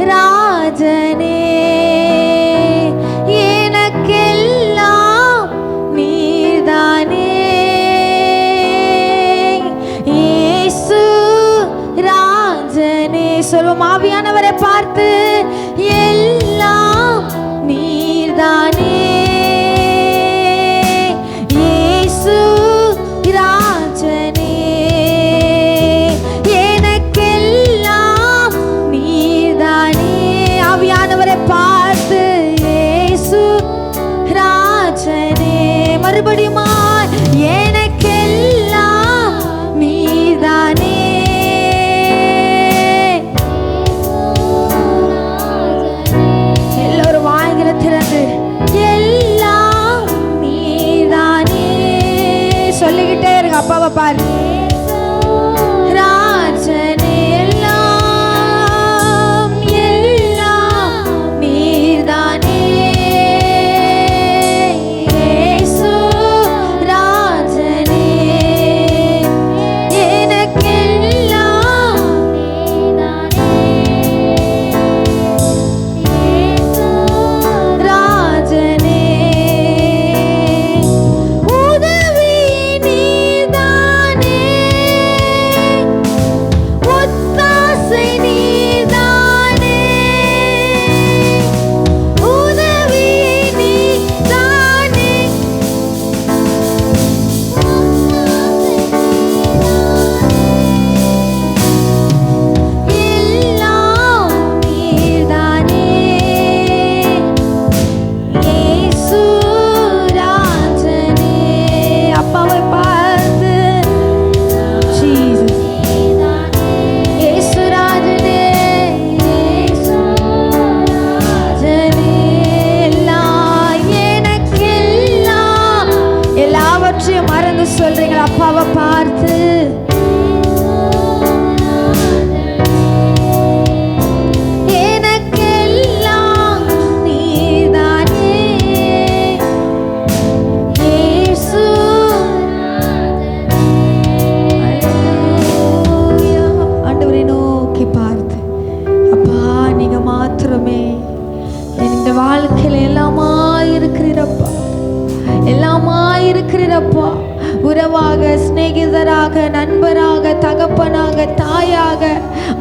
ராஜனே, எனக்கெல்லாம் நீர்தானே. இயேசு ராஜனே. சொல்வோம் ஆவியானவரை பார்த்து, எல்லாம் நீர்தானே. இயேசு ராஜனே, எனக்கெல்லாம் நீர்தானே. ஆவியானவரை பார்த்து, இயேசு ராஜனே. மறுபடியுமா, எனக்கெல்லாம் நீர்தானே. எல்லோரும் வாய்களை திறந்து, எல்லாம் நீர்தானே சொல்லிக்கிட்டே இருக்கு. அப்பாவை பாரு, ராஜனே, எல்லாம் எல்லாம் நீர்தானே. இயேசு ராஜனே, எனக்கெல்லாம் நீர்தானே. இயேசு ராஜனே, உதவி நீர்தானே, ஒத்தாசை நீர்தானே. உதவி நீர்தானே, எல்லாம் நீர்தானே. இயேசு ராஜனே. அப்பாவை பார்த்து, ஜீசஸ் இயேசு ராஜனே, இயேசு ராஜனே. எல்லாம் எனக்கெல்லாம், எல்லாவற்றையும் மறந்து சொல்றீங்களா அப்பாவை பார்த்து, எனக்கெல்லாம் நீர்தானே. இயேசு அல்லேலூயா. ஆண்டவரை நோக்கி பார்த்து, அப்பா நீங்க மாத்திரமே இந்த வாழ்க்கையில எல்லாமா இருக்கிறீரப்பா, எல்லாமா இருக்கிறீரப்பா. உறவாக, சிநேகிதராக, நண்பராக, தகப்பனாக, தாயாக,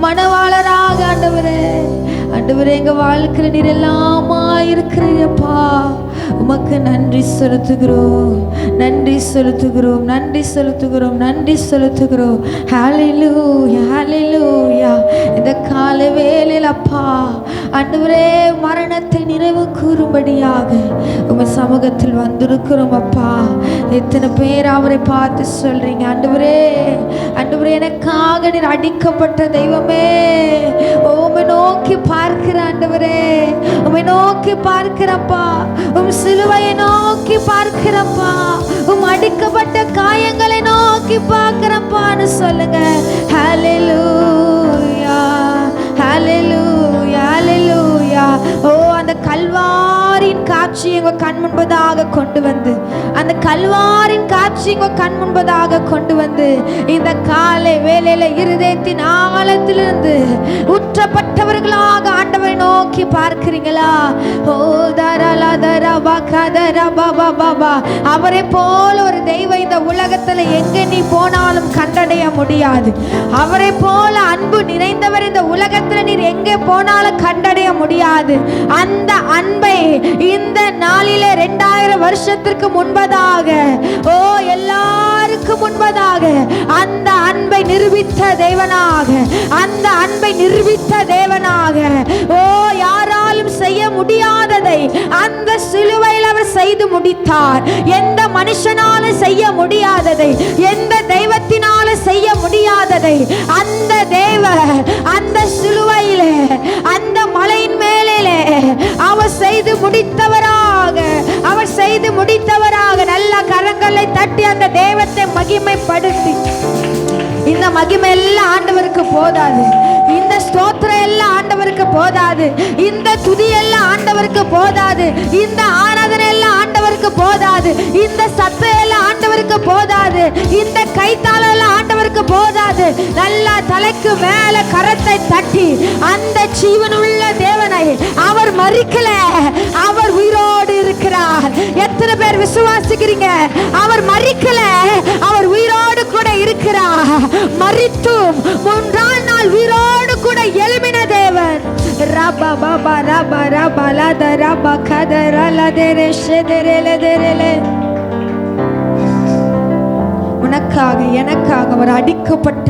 மணவாளராக, ஆண்டவரே ஆண்டவரே எங்க வாழ்க்கையில நீர் எல்லாமா இருக்கிறீரப்பா. உமக்கு நன்றி செலுத்துகிறோம், நன்றி செலுத்துகிறோம், நன்றி செலுத்துகிறோம், நன்றி செலுத்துகிறோம். ஹல்லேலூயா, ஹல்லேலூயா. இந்த கால வேளையில் அப்பா ஆண்டவரே மரணத்தை நினைவு கூறும்படியாக உங்க சமூகத்தில் வந்திருக்கிறோம் அப்பா. எத்தனை பேர் அவரை பார்த்து சொல்றீங்க, ஆண்டவரே ஆண்டவரே எனக்காக நீர் அடிக்கப்பட்ட தெய்வமே, உம்மை நோக்கி பார்க்கிற ஆண்டவரே, உம்மை நோக்கி பார்க்கிறப்பா, உம் சிலுவையை நோக்கி பார்க்கிறப்பா, உம் அடிக்கப்பட்ட காயங்களை நோக்கி பார்க்கிறப்பான்னு சொல்லுங்க. ஹல்லேலூயா, ஹல்லேலூயா, ஹல்லேலூயா. ஓ அந்த கல்வாரின் காட்சி எங்க கண் முன்பதாக கொண்டு வந்து, அந்த கல்வாரின் காட்சி எங்க கண் முன்பதாக கொண்டு வந்து இந்த காலை வேளையில இருதயத்தின் ஆழத்திலிருந்து ஊற்றப்பட்டவர்களாக ஆண்டவரை நோக்கி பார்க்கிறீங்களா? ஓ தரலா தரபா கதரா பாபா பாபா. அவரை போல ஒரு தெய்வம் இந்த உலகத்துல எங்க நீ போனாலும் கண்டடைய முடியாது. அவரை போல அன்பு நிறைந்தவர் இந்த உலகத்துல நீர் எங்கே போனாலும் கண்டடைய முடியாது. அந்த அன்பை இந்த நாளிலே 2000 வருஷத்திற்கு முன்பதாக, ஓ எல்லாருக்கும் முன்பதாக அந்த அன்பை நிரூபித்த தேவனாக, அந்த அன்பை நிரூபித்த தேவனாக, ஓ யாராலும் செய்ய முடியாததை அந்த சிலுவையில் அவர் செய்து முடித்தார். எந்த மனுஷனாலும் செய்ய முடியாததை, எந்த தெய்வத்தினாலும் செய்ய முடியாததை அந்த தேவர் அந்த சிலுவையிலே, அந்த மலையின் மேலே அவர் செய்து முடித்தவராக, அவர் செய்து முடித்தவராக. நல்ல கரங்களை தட்டி அந்த தெய்வத்தை மகிமைப்படுத்தி, இந்த மகிமை எல்லாம் ஆண்டவருக்கு போதாது, இந்த ஸ்தோத்திரம் எல்லாம் ஆண்டவருக்கு போதாது, இந்த துதி எல்லாம் ஆண்டவருக்கு போதாது, இந்த ஆராதனை எல்லாம் ஆண்டவருக்கு போதாது, இந்த சத்தம் எல்லாம் ஆண்டவருக்கு போதாது, இந்த கைத்தாளம் எல்லாம் ஆண்டவருக்கு போதாது. நல்லா தலைக்கு மேல கரத்தை தட்டி அந்த ஜீவனுள்ள தேவனை, அவர் மரிக்கல, அவர் உயிரோடு இருக்கிறார். எத்தனை பேர் விசுவாசிக்கிறீங்க? அவர் மரிக்கல, அவர் உயிரோடு கூட இருக்கிறார். மரித்தும் 3ஆம் நாள் உயிரோடு கூட எழும்பின தேவன். ரபா பாபா ரபா ரபா லத ரபா கதர லதரே ஷெதரே தேரே. உனக்காக எனக்காக அவர் அடிக்கப்பட்ட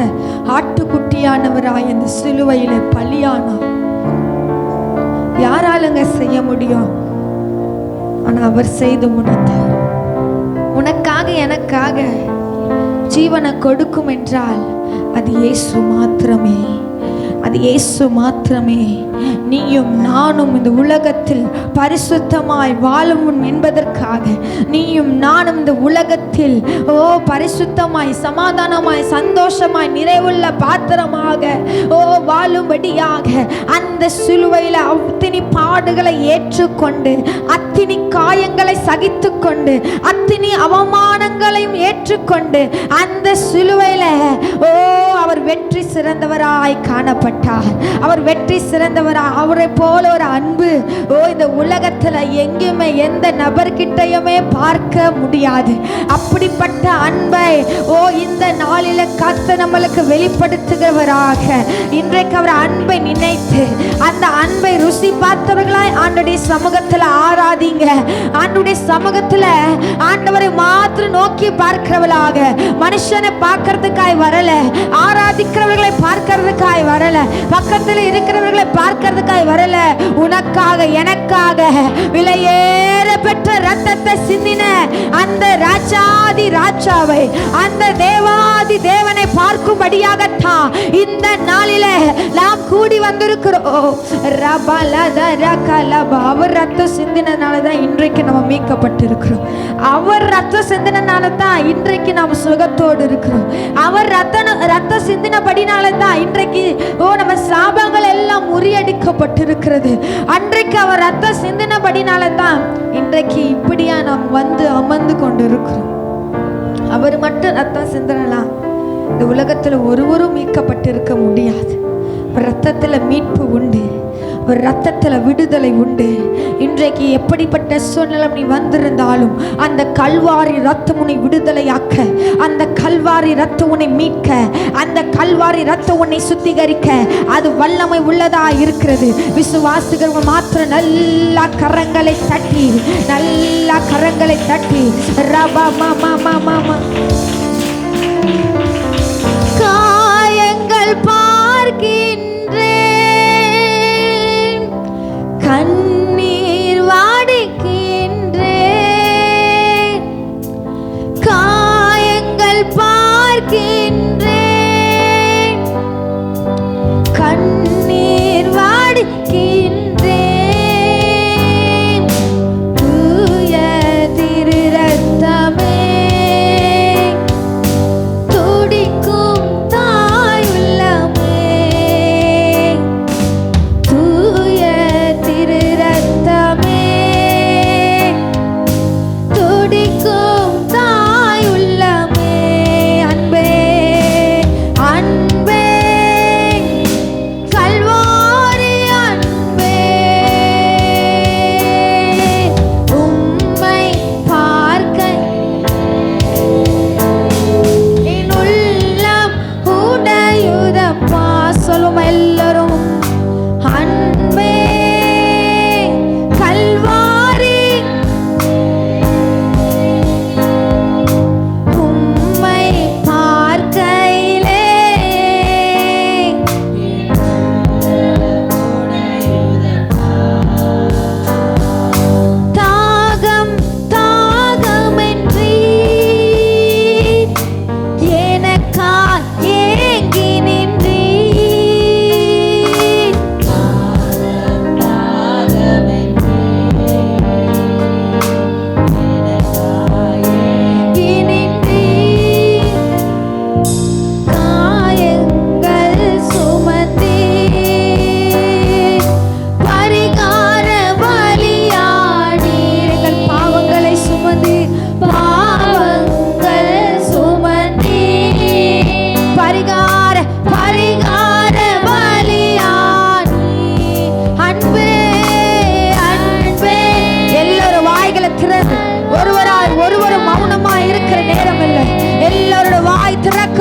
ஆட்டுக்குட்டியானவராய் இந்த சிலுவையிலே பலியானார். யாராலுங்க செய்ய முடியும்? ஆனா அவர் செய்து முடித்தார். உனக்காக எனக்காக ஜீவனை கொடுக்கும் என்றால் அது இயேசு மாத்திரமே, அது இயேசு மாத்திரமே. நீயும் நானும் இந்த உலகத்தில் பரிசுத்தமாய் வாழும் என்பதற்காக, நீயும் நானும் இந்த உலகத்தில் பரிசுத்தமாய் சமாதானமாய் சந்தோஷமாய் நிறைவுள்ள பாத்திரமாக வாழும்படியாக அந்த சிலுவையில் அத்தனை பாடுகளை ஏற்றுக்கொண்டு, அத்தனை காயங்களை சகித்து கொண்டு, அத்தனை அவமானங்களையும் ஏற்றுக்கொண்டு அந்த சிலுவையில் அவர் வெற்றி சிறந்தவராய் காணப்பட்டார். அவர் வெற்றி சிறந்தவராய். அவரை போல ஒரு அன்பு இந்த உலகத்துல எங்குமே எந்த நபர்கிட்டயுமே பார்க்க முடியாது. அப்படிப்பட்ட அன்பை இந்த நாளில கர்த்தர் நம்மளுக்கு வெளிப்படுத்துகிறவராக இன்றைக்கு அவர் அன்பை நினைத்து அந்த அன்பை ருசி பார்த்தவர்களாய் ஆண்டவருடைய சமூகத்துல ஆராதிங்க. ஆண்டவருடைய சமூகத்துல ஆண்டவரை மாத்திரம் நோக்கி பார்க்கிறவர்களாக, மனுஷனை பார்க்கறதுக்காய் வரல, ஆராதிக்கிறவர்களை பார்க்கறதுக்காய் வரல, பக்கத்தில் இருக்கிறவர்களை பார்க்கறதுக்காய் வரல, உனக்காக எனக்காக விலையேற பெற்ற ரத்தத்தை சிந்தின அந்த ராஜாதி ராஜாவை, அந்த தேவாதி தேவனை பார்க்கும்படியாகத்தான் இந்த நாளில நாம் கூடி வந்திருக்கிறோம். அவர் ரத்தம் சிந்தினால தான் இன்றைக்கு நம்ம மீட்கப்பட்டிருக்கிறோம். அவர் ரத்தம் சிந்தினால தான் இன்றைக்கு நாம் சுகத்தோடு இருக்கிறோம். அவர் ரத்தம் சிந்தினபடினால தான் இன்றைக்கு நம்ம சாபங்கள் எல்லாம் முறியடிக்கப்பட்டிருக்கிறது. அன்றைக்கு அவர் ரத்தம் சிந்தினபடினால தான் இன்றைக்கு இப்படியா நாம் வந்து அமர்ந்து கொண்டு இருக்கிறோம். அவர் மட்டும் ரத்தம் சிந்தனலாம் இந்த உலகத்துல ஒருவரும் மீட்கப்பட்டிருக்க முடியாது. ரத்தத்துல மீட்பு உண்டு, ஒரு ரத்தத்துல விடுதலை உண்டு. இன்றைக்கு எப்படிப்பட்ட சூழ்நிலை நீ வந்திருந்தாலும் அந்த கல்வாரி ரத்தம் உன்னை விடுதலையாக்க, அந்த கல்வாரி ரத்தம் உன்னை மீட்க, அந்த கல்வாரி ரத்தம் உன்னை சுத்திகரிக்க அது வல்லமை உள்ளதா இருக்கிறது. விசுவாசிகள் மாத்திரம் நல்லா கரங்களை தட்டி, நல்லா கரங்களை தட்டி ரபா மாமா மாமா காயங்கள் பார்க்கின்றேன், கண்ணீர் வாடிக்கின்றேன், காயங்கள் பார்க்கின்றேன், கண்ணீர் வாடிக்கின்றேன், தூய திரு ரத்தமே துடிக்கும் தாய் உள்ளமே,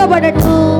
துவக்கப்படட்டும்.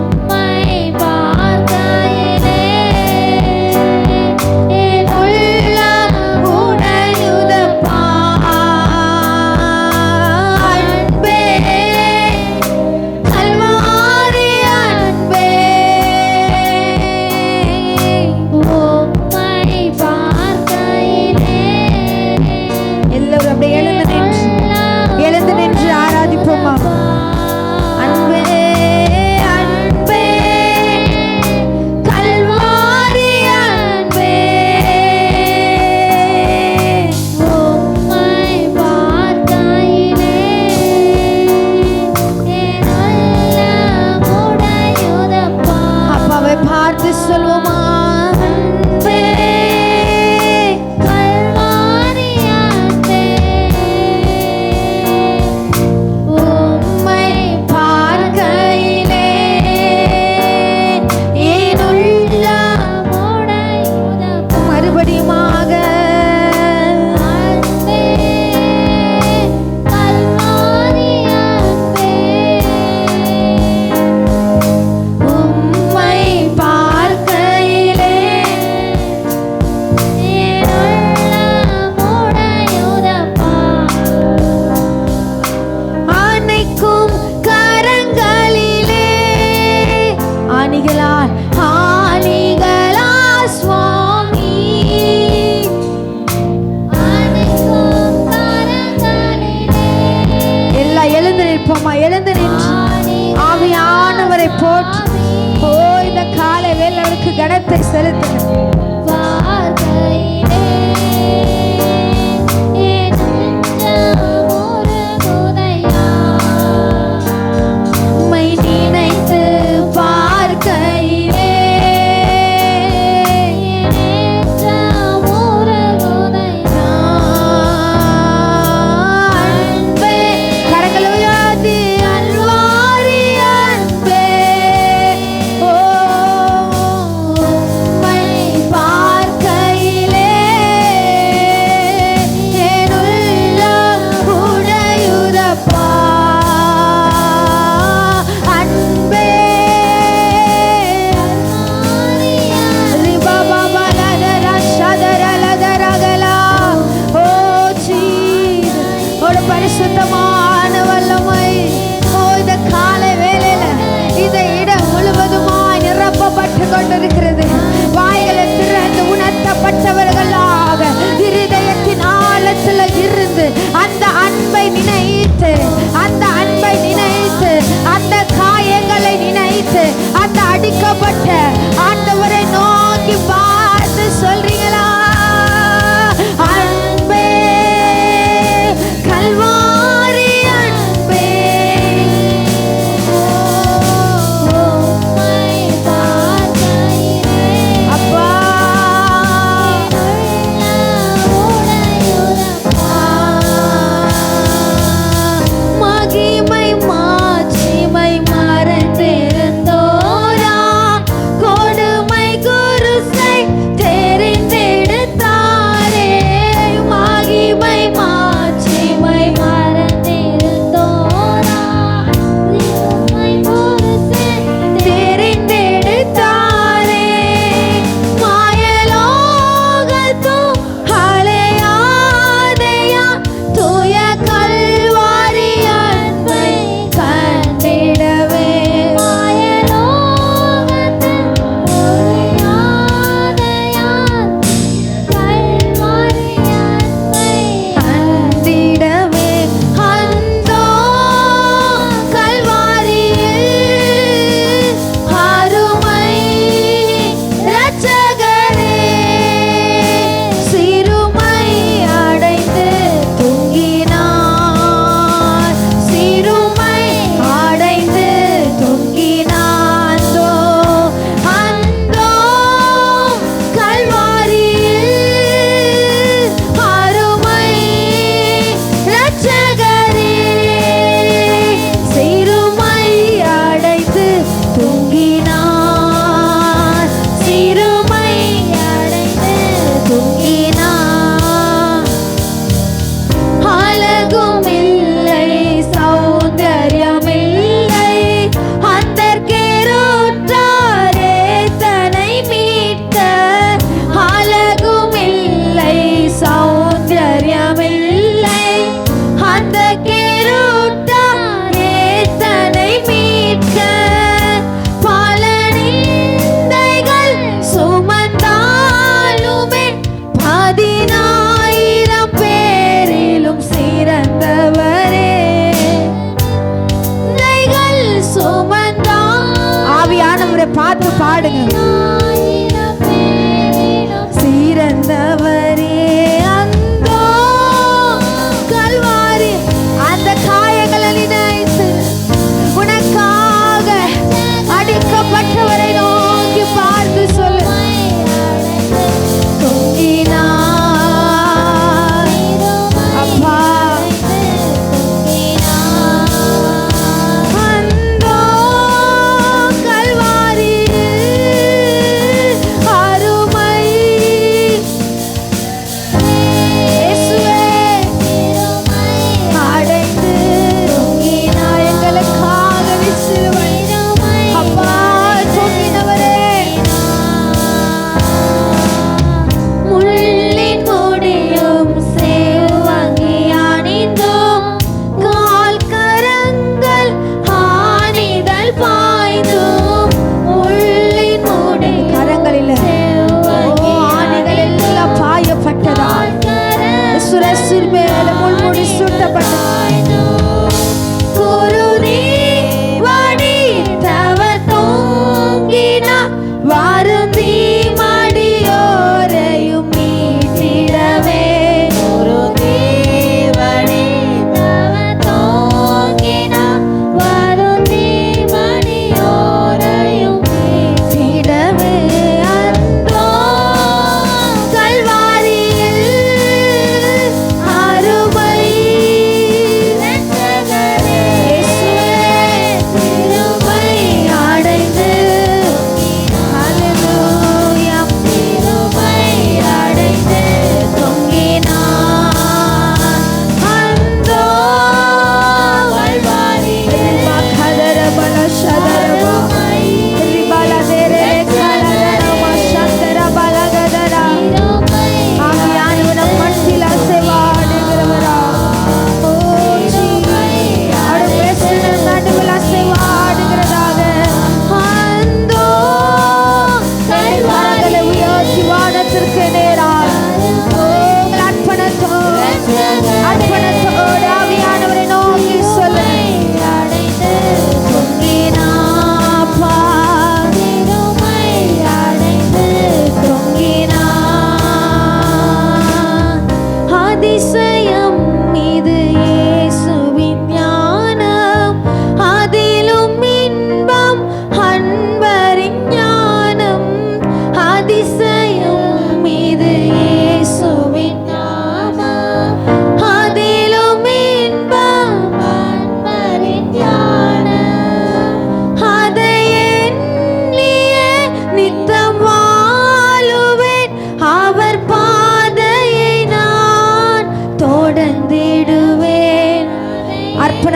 எழுந்து நின்று ஆவியானவரை போற்றி இந்த காலை வேளை அவருக்கு கனத்தை செலுத்துங்க.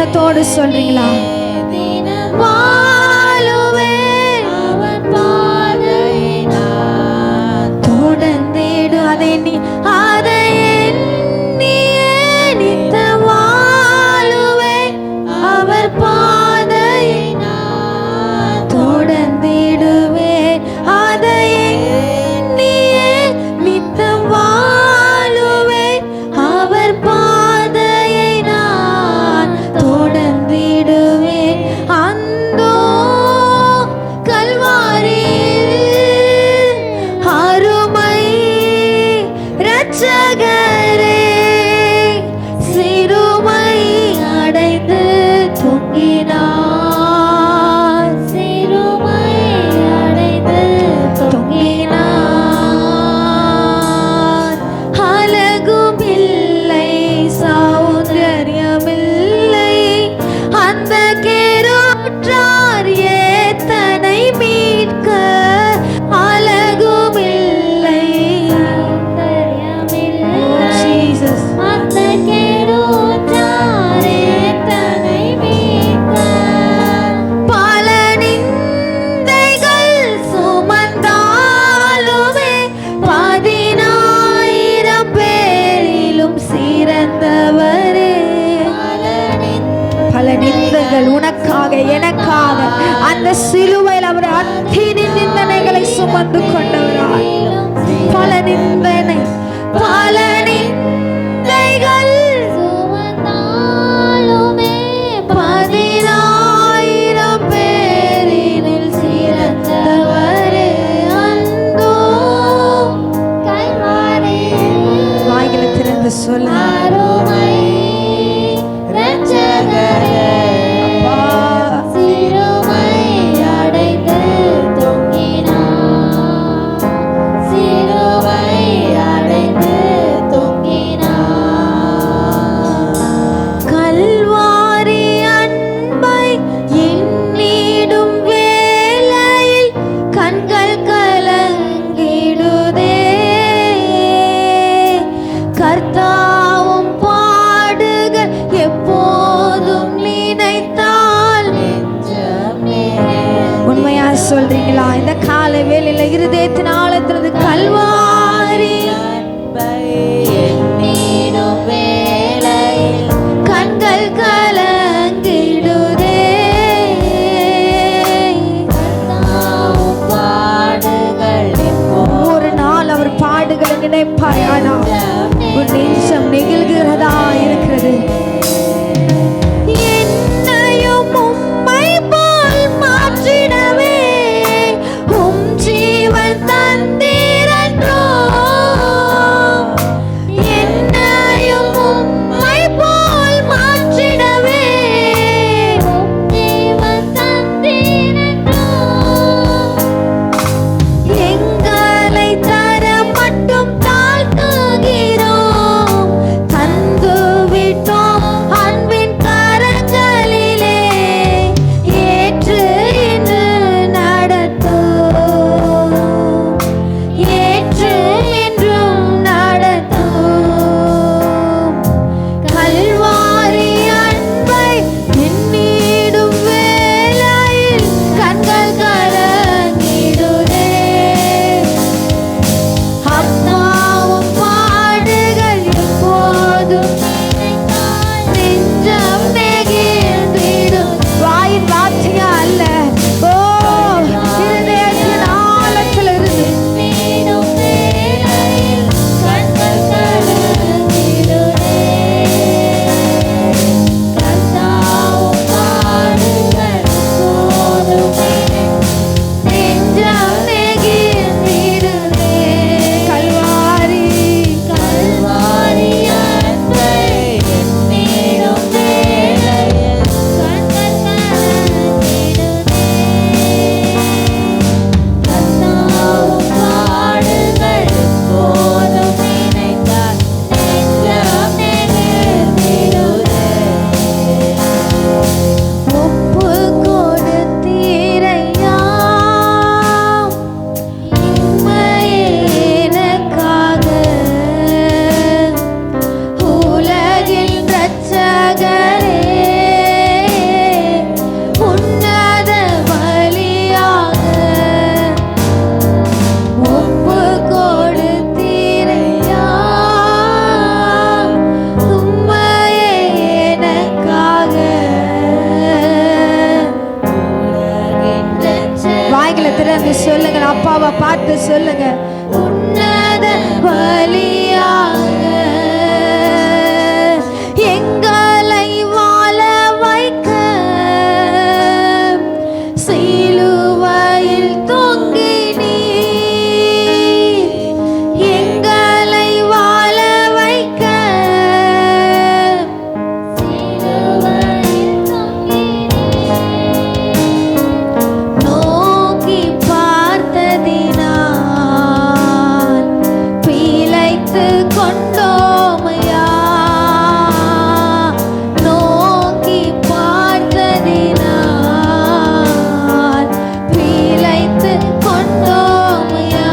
விருப்பத்தோடு சொல்றீங்களா? வாழுவேன் அவன் பாதையினால் தொடர்ந்திடு அதை நீ அதை எண்ணியே நித்தம் வாழுவேன் அவர் பாதையினால் தொடர்ந்திடுவேன் அதை எண்ணியே நித்தம் வாழுவேன் அவர் பாதையை நான் தொடர்ந்திடுவேன். அந்தோ கல்வாரியில் அருமை இரட்சகரே சிறுமை அடைந்து தொங்கினார், சிறுமை அடைந்து தொங்கினார். அழகும் இல்லை சௌந்தரியமில்லை அந்த கேரோற்றார் ஏத்தனை மீட்க. அழகும் இல்லை Jesus அந்த கேரோற்றார் ஏத்தனை மீட்க. பல நிந்தைகள் சுமந்தாலுமே 10,000 பேரிலும் சிறந்தவரே. பல நிந்தைகள் உனக்காக எனக்காக அந்த சிலுவையில் அவர் அத்தனை நிந்தனைகளை சுமந்து கொண்டவராய். பல நிந்தனை பல நிந்தைகள் சுமந்தாலுமே 10,000 பேரினில் சிறந்தவரே. அந்தோ கல்வாரியில் வாய்களை திறந்து சொல்ல அருமை இரட்சகரே சிறுமை அடைந்து தொங்கினார், சிறுமை அடைந்து தொங்கினார். கல்வாரி அன்பை எண்ணிடும் வேளையில் கண்கள் கலங்கிடுதே. கர்த்தாவும் பாடுகள் எப்போதும் நினைத்தால் உண்மையா சொல்றீங்களா? இந்த கால வேளையில இருதயத்தின் ஆழத்திலிருந்து கல்வாரி எண்ணிடும் வேளையில் கண்கள் கலங்கிடுதே. ஒரு நாள் அவர் பாடுகளை நினைப்பாயானா ஒரு நிமிஷம் நெகிழ்கிறதா இருக்கிறது. என்னையும் உம்மை போல் மாற்றிடவே உம் ஜீவன் தந்தீரன்றோ. என்னையும் உம்மை போல் மாற்றிடவே உம் ஜீவன் தந்தீரன்றோ. எங்களை தர மட்டும் தாழ்த்துகிறோம், தந்து விட்டோம் பலியாக எங்களை வாழ வைக்க சிலுவையில் தொங்கினீர். எங்களை வாழ வைக்க சிலுவையில் தொங்கினீர். நோக்கி பார்த்ததினால் பிழைத்து கொண்டோமையா. நோக்கி பார்த்ததினால் பிழைத்து கொண்டோமையா.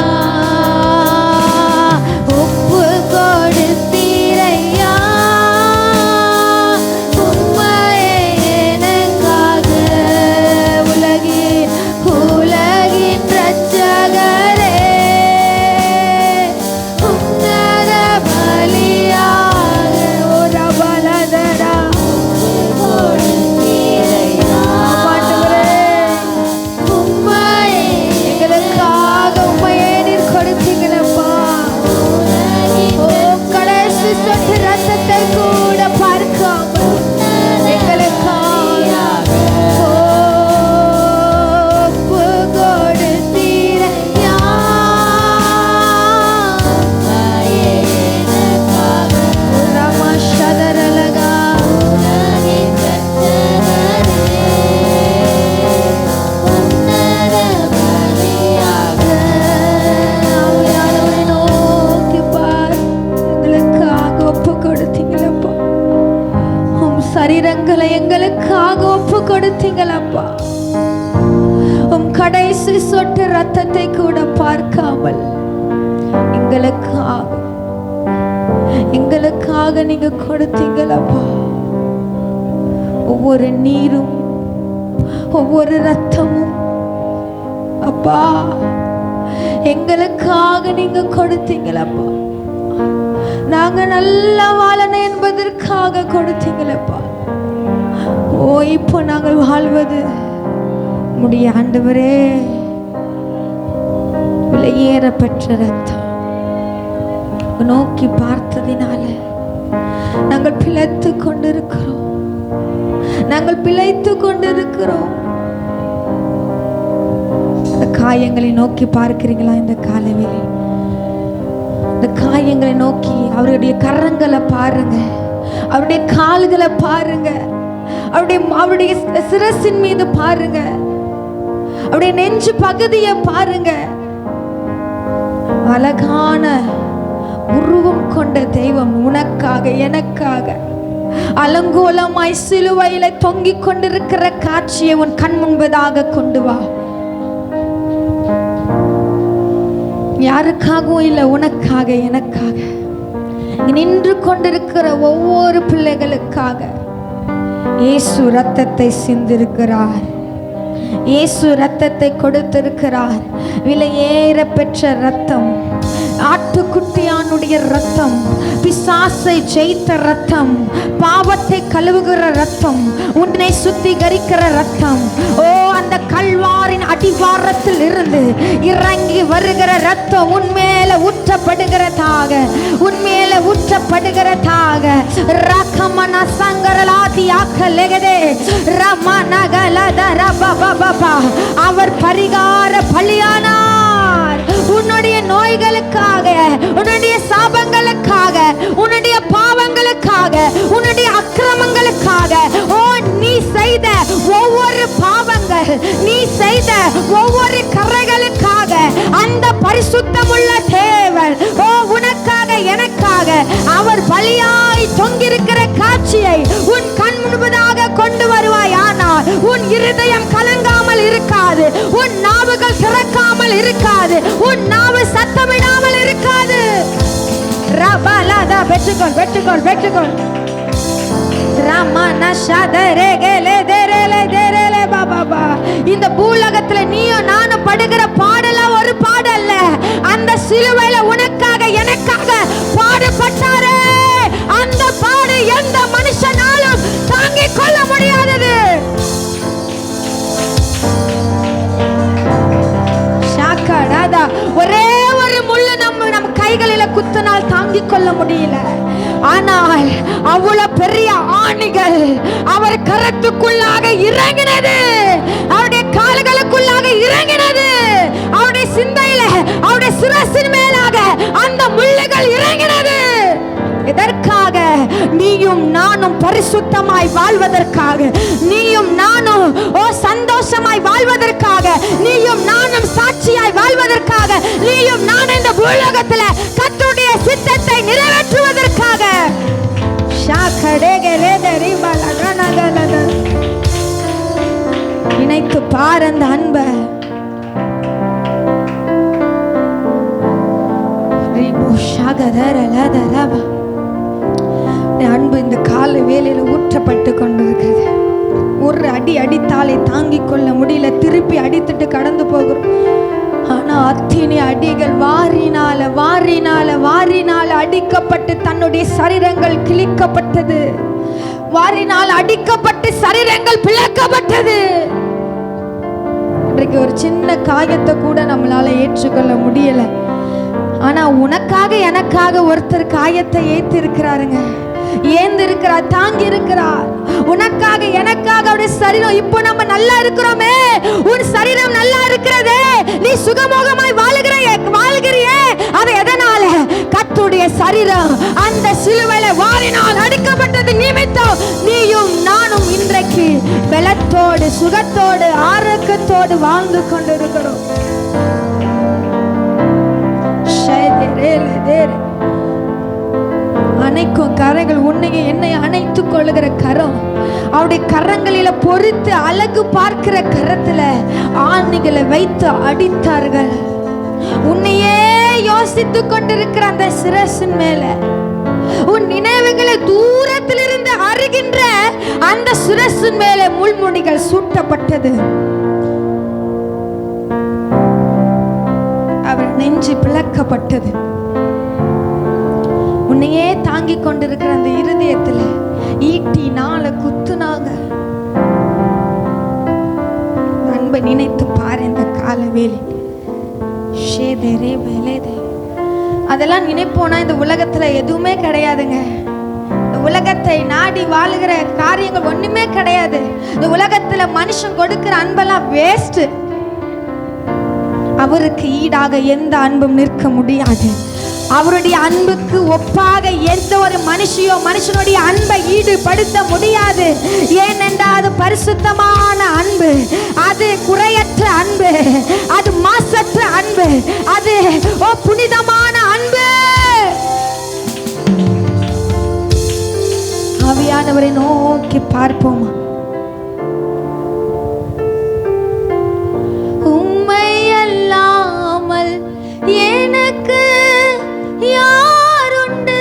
ஒப்பு கொடுத்தீரையா உம்மையே எனக்காக. உலகின் இரட்சகரே உன்னத பலியாக ஒரு பலதடா கொடுத்தீரையா. ஆண்டவரே, உம்மையே எங்களுக்காக உம்மையே நீர் கொடுத்தீங்களப்பா. ஓ, கடைசி சொட்டு ரத்தத்தை கூட பார்க்காமல் எங்களுக்காக ஒப்பு கொடுத்தீரையா. ரமா ஷதரலகா ஆவியானவரை நோக்கி பார். எங்களுக்காக ஒப்பு கொடுத்தீங்களப்பா. உம் சரீரங்களை எங்களுக்காக ஒப்பு கொடுத்தீங்களப்பா. உம் கடைசி சொட்டு ரத்தத்தை கூட பார்க்காமல் எங்களுக்காக நீங்க கொடுத்தீங்களப்பா. ஒவ்வொரு நீரும் ஒவ்வொரு ரத்தமும் அப்பா எங்களுக்காக நீங்க கொடுத்தீங்களப்பா. நாங்க நல்லா வாழணும் என்பதற்காக கொடுத்தீங்களப்பா. ஓ, இப்போ நாங்கள் வாழ்வது முடிய ஆண்டவரே விலையேற பெற்ற ரத்தம் நோக்கி பார்த்ததினால நாங்கள் பிழைத்து கொண்டிருக்கிறோம். நாங்கள் பிழைத்து கொண்டிருக்கிறோம். இந்த காயங்களை நோக்கி பார்க்கிறீங்களா? இந்த காலவேளை இந்த காயங்களை நோக்கி அவருடைய கரங்களை பாருங்க, அவருடைய கால்களை பாருங்க, அவருடைய சிரசின் மீது பாருங்க, அவருடைய நெஞ்சு பகுதியை பாருங்க. அழகான உருவம் கொண்ட தெய்வம் உனக்காக எனக்காக அலங்கோலமாய் சிலுவையில தொங்கிக் கொண்டிருக்கிற காட்சியை உன் கண் முன்பதாக கொண்டு வா. யாருக்காகவும் இல்லை, உனக்காக எனக்காக நின்று கொண்டிருக்கிற ஒவ்வொரு பிள்ளைகளுக்காக இயேசு ரத்தத்தை சிந்திருக்கிறார். இயேசு ரத்தத்தை கொடுத்திருக்கிறார். விலையேற பெற்ற ரத்தம், ஆட்டுக்குட்டியானுடைய ரத்தம், பிசாசை ஜெயித்த ரத்தம், பாவத்தை கழுவுகிற ரத்தம், உன்னை சுத்திகரிக்கிற ரத்தம். ஓ, அந்த கல்வாரின் அடிவாரத்தில் இருந்து இறங்கி வருகிற ரத்தம் உன்மேல ஊற்றப்படுகிறதாக, உன்மேல ஊற்றப்படுகிறதாக. ரகமன சங்கரலாதியாக லெகதே ரமனகலத ரபபபபா. அவர் பரிகார பலியானார். உன்னுடைய நோய்களுக்காக, உன்னுடைய சாபங்களுக்காக, உன்னுடைய பாவங்களுக்காக, உன்னுடைய அக்கிரமங்களுக்காக, ஓ நீ செய்த ஒவ்வொரு பாவங்கள், நீ செய்த ஒவ்வொரு கரைகளுக்காக அந்த பரிசுத்தமுள்ள தேவன் ஓ உனக்காக எனக்காக அவர் பலியாய் தொங்கியிருக்கிற காட்சியை உன் கண் முன்பதாக கொண்டு வருவாய். ஆனால் உன் இருதயம் கலங்காமல் இருக்காது, உன் நாவுகள் திறக்காமல் இருக்காது, உன் நாவு சத்தமிடாமல் இருக்காது. ரபலதா வெட்டுகொள் வெட்டுகொள் வெட்டுகொள். ரமன ஷதரேகலே தேரலே தேரலே பாபா. இந்த பூலகத்துல நீயும் நானும் படுகிற பாடலாம் ஒரு பாடல்ல. அந்த சிலுவையில உனக்காக எனக்காக பாடுபட்டாரே, அந்த பாடு எந்த மனுஷனாலும் தாங்கிக் கொள்ள முடியாதது. ஒரே ஒரு முள்ளு நம்ம கைகள் கால்களில குத்தினால் தாங்கிக் கொள்ள முடியல. ஆனால் அவ்வளவு பெரிய ஆணிகள் அவர் கரத்துக்குள்ளாக இறங்கினது, அவருடைய கால்களுக்குள்ளாக இறங்கினது, அவருடைய சிந்தையில அவருடைய சிரசின் மேலாக அந்த முள்ளுகள் இறங்கினது. எதற்காக? நீயும் நானும் பரிசுத்தமாய் வாழ்வதற்காக, நீயும் நானும் சந்தோஷமாய் வாழ்வதற்காக, நீயும் நானும் சாட்சியாய் வாழ்வதற்காக, நீயும் நானும் இந்த உலகத்தில் கர்த்தருடைய சித்தத்தை நிறைவேற்றுவதற்காக. நினைத்து பார் அந்த அன்பை. அன்பு இந்த கால வேலையில ஊற்றப்பட்டு கொண்டிருக்கிறது. ஒரு அடி அடித்தாலே தாங்கிக் கொள்ள முடியல, திருப்பி அடித்துட்டு கடந்து போகிறோம். ஆனா அத்தனை அடிகள் வாரினால வாரினால வாரினால அடிக்கப்பட்டு தன்னுடைய சரீரங்கள் கிழிக்கப்பட்டது, வாரினால் அடிக்கப்பட்டு சரீரங்கள் பிளக்கப்பட்டது. இன்றைக்கு ஒரு சின்ன காயத்தை கூட நம்மளால ஏற்றுக்கொள்ள முடியல. ஆனா உனக்காக எனக்காக ஒருத்தர் காயத்தை ஏத்தி இருக்கிறாருங்க, ஏந்து இருக்கிறார், தாங்கி இருக்கிறார். உனக்காக எனக்காக அவருடைய சரீரம். இப்போ நம்ம நல்லா இருக்கிறோமே, உன் சரீரம் நல்லா இருக்கிறதே, நீ சுகமோகமாய் வாழ்கிறியே, அது எதனால? கர்த்தருடைய சரீரம் அந்த சிலுவையில வாரினால் அடிக்கப்பட்டது நிமித்தம் நீயும் நானும் இன்றைக்கு பலத்தோடு சுகத்தோடு ஆரோக்கியத்தோடு வாழ்ந்து கொண்டிருக்கிறோம். அணைக்கும் கரங்கள், உன்னைய என்னை அணைத்துக் கொள்ளுகிற கரம், அவருடைய கரங்களில பொறித்து அழகு பார்க்கிற கரத்துல ஆணிகளை வைத்து அடித்தார்கள். உன்னையே யோசித்துக் கொண்டிருக்கிற அந்த சிரசின் மேல, உன் நினைவுகளை தூரத்திலிருந்து அறிகின்ற அந்த சிரசின் மேல முள்முடிகள் சூட்டப்பட்டது. அவர் நெஞ்சு பிளக்கப்பட்டது. உன்னையே தாங்கிக் கொண்டிருக்கிற அந்த இருதயத்துல ஈட்டி நாள குத்துனாங்க. அன்பை நினைத்து பாரு. இந்த கால வேலை அதெல்லாம் நினைப்போனா இந்த உலகத்துல எதுவுமே கிடையாதுங்க. இந்த உலகத்தை நாடி வாழுகிற காரியங்கள் ஒண்ணுமே கிடையாது. இந்த உலகத்துல மனுஷன் கொடுக்கிற அன்பெல்லாம் வேஸ்ட். அவருக்கு ஈடாக எந்த அன்பும் நிற்க முடியாது. அவருடைய அன்புக்கு ஒப்பாக எந்த ஒரு மனுஷனுடைய அன்பை ஈடுபடுத்த முடியாது. ஏனென்றால் அது பரிசுத்தமான அன்பு, அது குறையற்ற அன்பு, அது மாசற்ற அன்பு, அது புனிதமான அன்பு. ஆவியானவரை நோக்கி பார்ப்போமா? உம்மை அல்லாமல் எனக்கு யாருண்டு,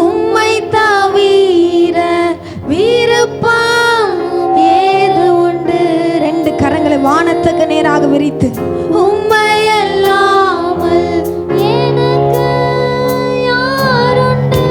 உம்மை தவிர விருப்பம் ஏது உண்டு? ரெண்டு கரங்களை வானத்துக்கு நேராக விரித்து, உம்மை அல்லாமல் எனக்கு யாருண்டு,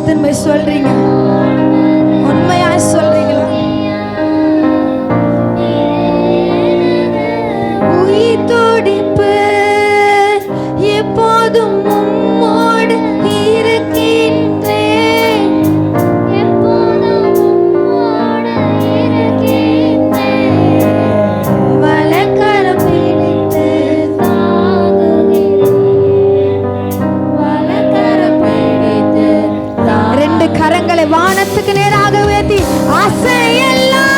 எத்தனை பேர் சொல்றீங்க? உண்மையா சொல்றீங்களா? உயிர் துடிப்பு எப்போதும் உம்மோடு இருக்கின்றேன், எப்போதும் உம்மோடு இருக்கின்றேன், வலக்கரம் பிடித்து வலக்கரம் பிடித்து. ரெண்டு கரங்களை வானத்துக்கு நேராக உயர்த்தி ஆசையெல்லாம்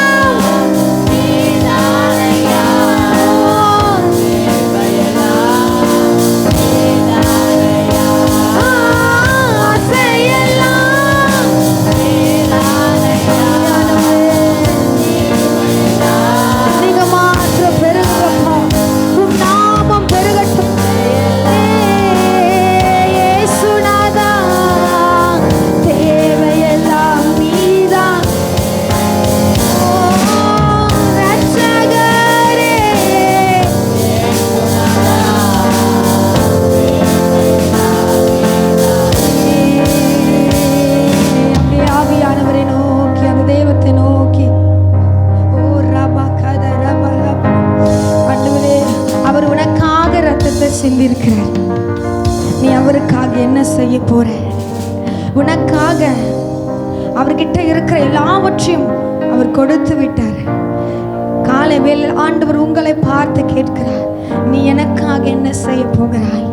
சிந்திருக்கிறார். நீ அவருக்காக என்ன செய்ய போற? உனக்காக அவர்கிட்ட இருக்கிற எல்லாவற்றையும் அவர் கொடுத்து விட்டார். காலை வேளை ஆண்டவர் உங்களை பார்த்து கேட்கிறார், நீ எனக்காக என்ன செய்ய போகிறாய்?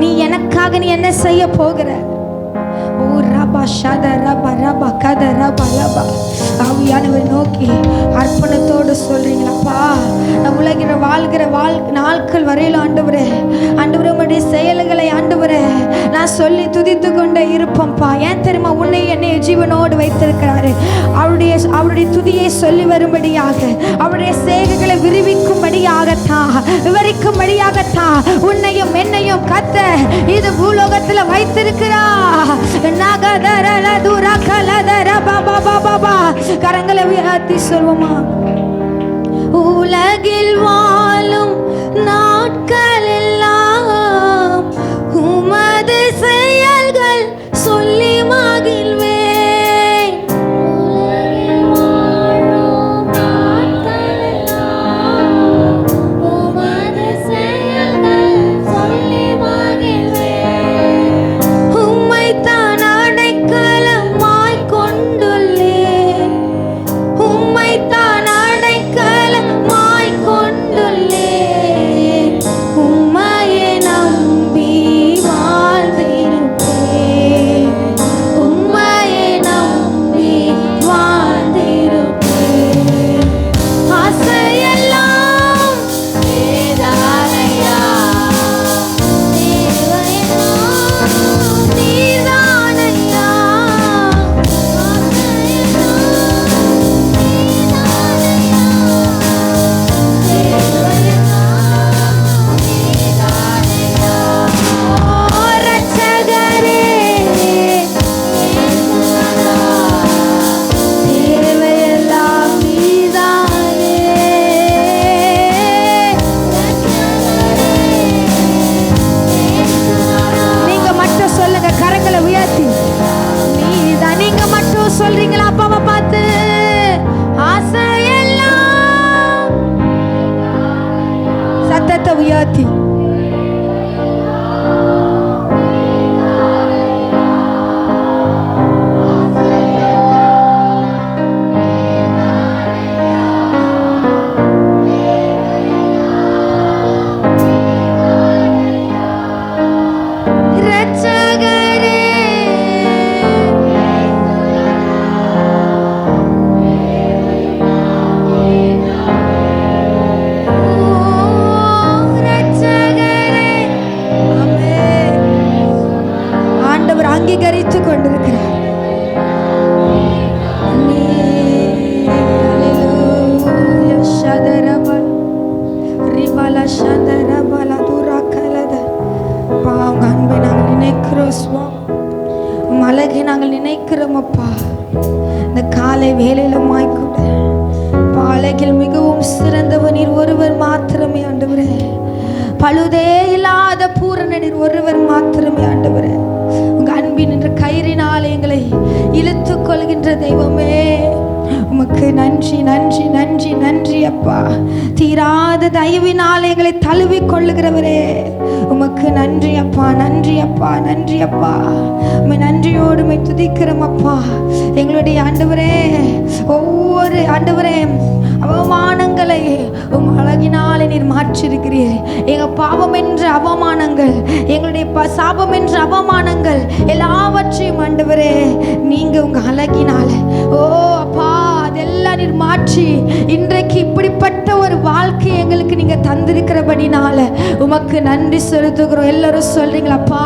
நீ எனக்காக நீ என்ன செய்ய போகிற? ஓ ரபா ஷத ரபா ரபா கத ரபா ரபா. ஆவியானவரை நோக்கி அர்ப்பணத்தோடு சொல்றீங்களாப்பா, நான் உலகிற வாழ்கிற நாட்கள் வரையில் ஆண்டவரே, ஆண்டவரே உம்முடைய செயல்களை ஆண்டவரே நான் சொல்லி துதித்து கொண்டே இருப்போம்ப்பா. ஏன் தெரியுமா? உன்னை என்னை ஜீவனோடு வைத்திருக்கிறாரு. அவருடைய துதியை சொல்லி வரும்படியாக, அவருடைய செயல்களை விரிவிக்கும்படியாகத்தான், விவரிக்கும்படியாகத்தான் உன்னையும் என்னையும் கத்த இது பூலோகத்தில் வைத்திருக்கிறா. கரங்களை உயர்த்தி சொல்வோமா? உலகில் வாழும் நாட்கள் எல்லாம் உமது செயல்கள் சொல்லி மகிழ்வேன். உலகில் வாழும் நாட்கள் எல்லாம் உமது செயல்கள் சொல்லி மகிழ்வேன். உம்மைத்தான் அடைக்கலமாய் கொண்டுள்ளேன், உம்மைத்தான் அடைக்கலமாய் கொண்டுள்ளேன், உம்மையை நம்பி வாழ்ந்திருப்பேன், உம்மையை நம்பி வாழ்ந்திருப்பேன். ஆசையெல்லாம் நீதானையா, தேவையெல்லாம் நீதானையா, நீங்க மட்டும் சொல்லுங்க, கரங்களை உயர்த்தி. நீதான், நீங்க மட்டும் சொல்றீங்களா அப்பாவை பார்த்து? ஆசையெல்லாம் சத்தத்தை உயர்த்தி. இரட்சகரே, ஆண்டவர் அங்கீகரித்துக் கொண்டிருக்கிறார். மலகை நாங்கள் நினைக்கிறோம் அப்பா, இந்த காலை வேலையிலுமாய் கூட பாலைகள் மிகவும் சிறந்தவர் நீர் ஒருவர் மாத்திரமே ஆண்டவரே. பழுதே இல்லாத பூரண நீர் ஒருவர் மாத்திரமே ஆண்டவரே. உங்க அன்பின் என்ற கயிறினாலே எங்களை எங்களை இழுத்து கொள்கின்ற தெய்வமே, உமக்கு நன்றி நன்றி நன்றி நன்றி அப்பா. தீராத தயவினால் எங்களை தழுவி கொள்ளுகிறவரே, உமக்கு நன்றி அப்பா, நன்றி அப்பா, நன்றி அப்பா. உம்மை நன்றியோடு உம்மை துதிக்கிறோம் அப்பா. எங்களுடைய ஆண்டவரே, ஒவ்வொரு ஆண்டவரே அவமானங்களை உம் அழகினாலே நீர் மாற்றிருக்கிறீர். எங்க பாவம் என்ற அவமானங்கள், எங்களுடைய சாபம் என்ற அவமானங்கள் எல்லாவற்றையும் ஆண்டவரே நீங்க உங்க அழகினால ஓ அப்பா அதெல்லாம் நீர் மாற்றி இன்றைக்கு இப்படிப்பட்ட ஒரு வாழ்க்கை எங்களுக்கு நீங்க தந்திருக்கிறபடினால உமக்கு நன்றி செலுத்துகிறோம். எல்லாரும் சொல்றீங்களப்பா,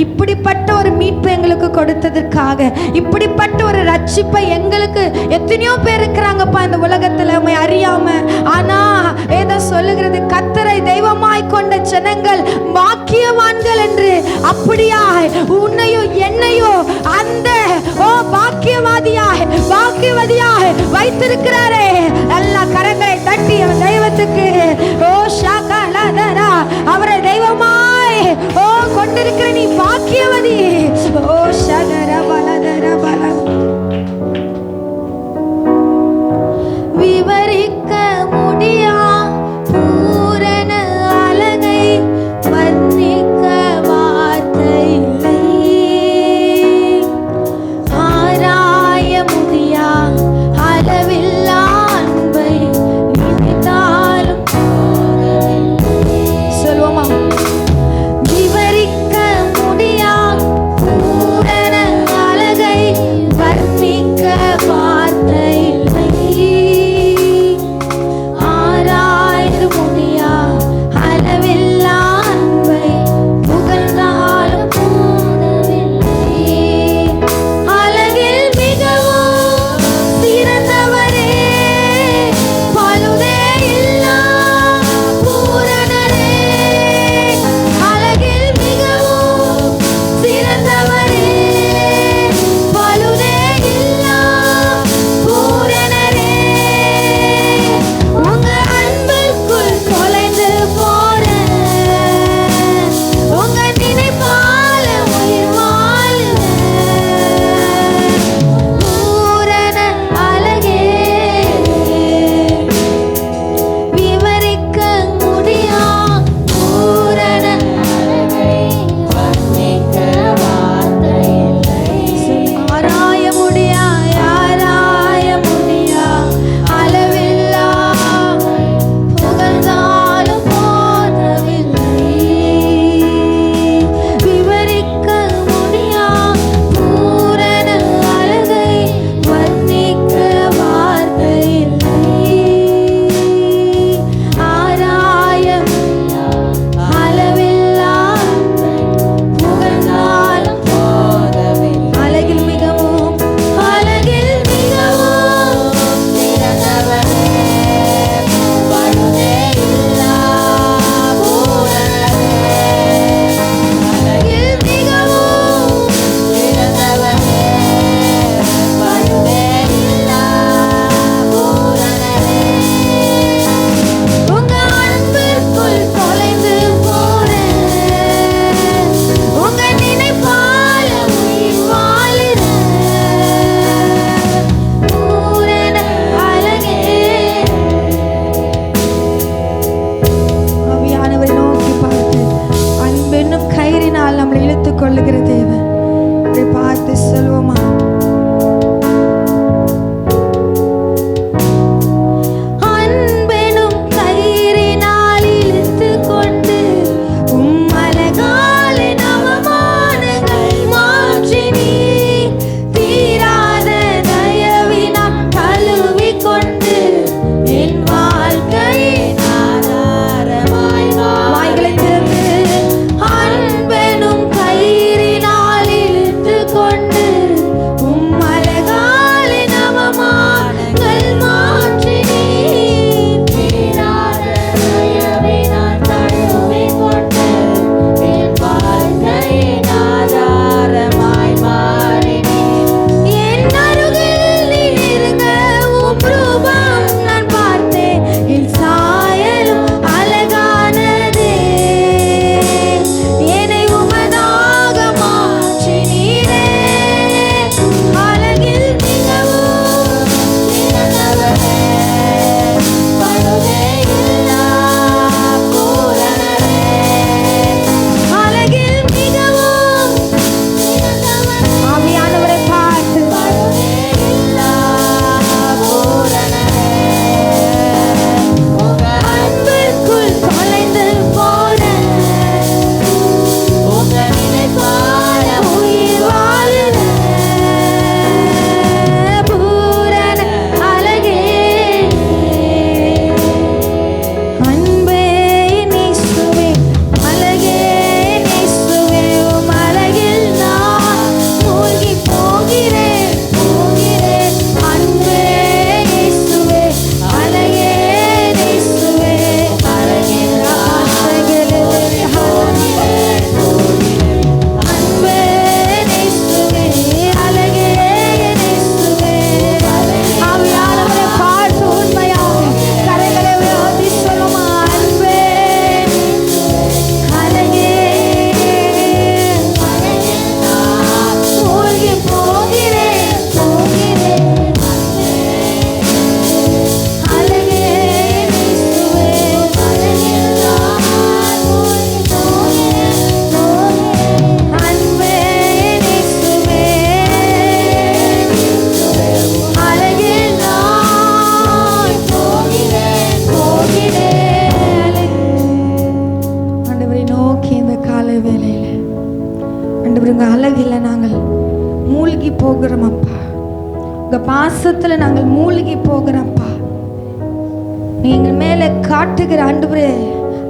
இப்படிப்பட்ட ஒரு மீட்பு எங்களுக்கு கொடுத்ததற்காக, இப்படிப்பட்ட ஒரு ரட்சிப்பை எங்களுக்கு எத்தனையோ பேர் இருக்கிறாங்கப்பா இந்த உலகத்துல உம்மை அறியாம. ஆனா வேதம் சொல்லுகிறது, கர்த்தரை தெய்வமாய் கொண்ட ஜனங்கள் பாக்கியவான்கள் என்று. அப்படியாய் உன்னையோ என்னையோ அந்த பாக்கியவாதியாய் வைத்திருக்கிறாரே. எல்லா கரங்களை தட்டி அவர் தெய்வத்துக்கு அவரை தெய்வமாய் கொண்டிருக்கிற நீ பாக்கியவதி. விவரிக்க முடியா பூரண அழகை வர்ணிக்க வார்த்தை இல்லை. ஆராய முடியா அளவில்லா அன்பை நினைத்தாலும் சொல்வோமா? காலை வேளையில் ஆண்டவருங்க அழகில் நாங்கள் மூழ்கி போகிறோம் அப்பா. உங்க பாசத்துல நாங்கள் மூழ்கி போகிறோம்ப்பா. நீங்கள் மேலே காட்டுகிற ஆண்டவரே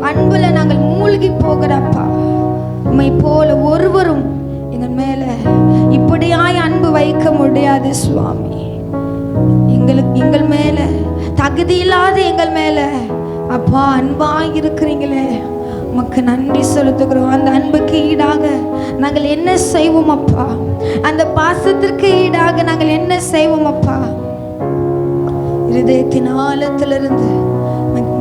அன்புல நாங்கள் மூழ்கி போகிறப்பா. உம்மை போல ஒருவரும் எங்கள் மேல இப்படியாய் அன்பு வைக்க முடியாது சுவாமி. எங்கள் மேல தகுதி இல்லாத எங்கள் மேல அப்பா அன்பாய் இருக்கிறீங்களே, உமக்கு நன்றி செலுத்துகிறோம். அந்த அன்புக்கு ஈடாக நாங்கள் என்ன செய்வோம் அப்பா? அந்த பாசத்திற்கு ஈடாக நாங்கள் என்ன செய்வோம் அப்பா? இருதயத்தின் ஆழத்திலிருந்து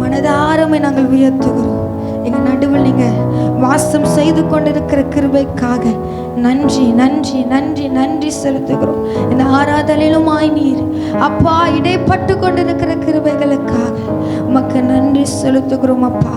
மனதாரமை நாங்கள் உயர்த்துகிறோம். எங்க நடுவில் நீங்க வாசம் செய்து கொண்டிருக்கிற கிருபைக்காக நன்றி நன்றி நன்றி நன்றி செலுத்துகிறோம். இந்த ஆராதனையிலுமாய் நீர் அப்பா இடைப்பட்டு கொண்டிருக்கிற கிருபைகளுக்காக உமக்கு நன்றி செலுத்துகிறோம் அப்பா.